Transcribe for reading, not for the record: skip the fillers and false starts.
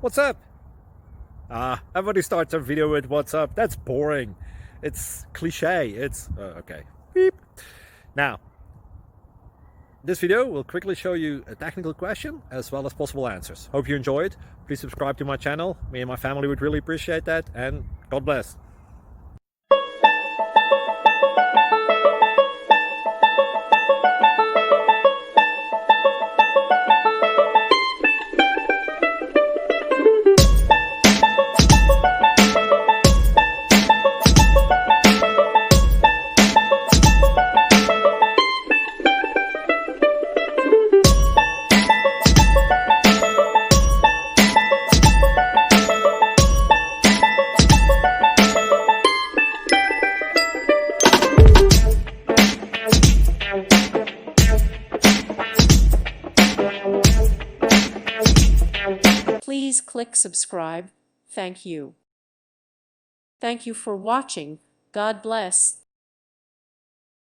What's up? Everybody starts their video with what's up. That's boring. It's cliche. It's okay. Beep. Now, this video will quickly show you a technical question as well as possible answers. Hope you enjoy it. Please subscribe to my channel. Me and my family would really appreciate that, and God bless. Please click subscribe. Thank you. Thank you for watching. God bless.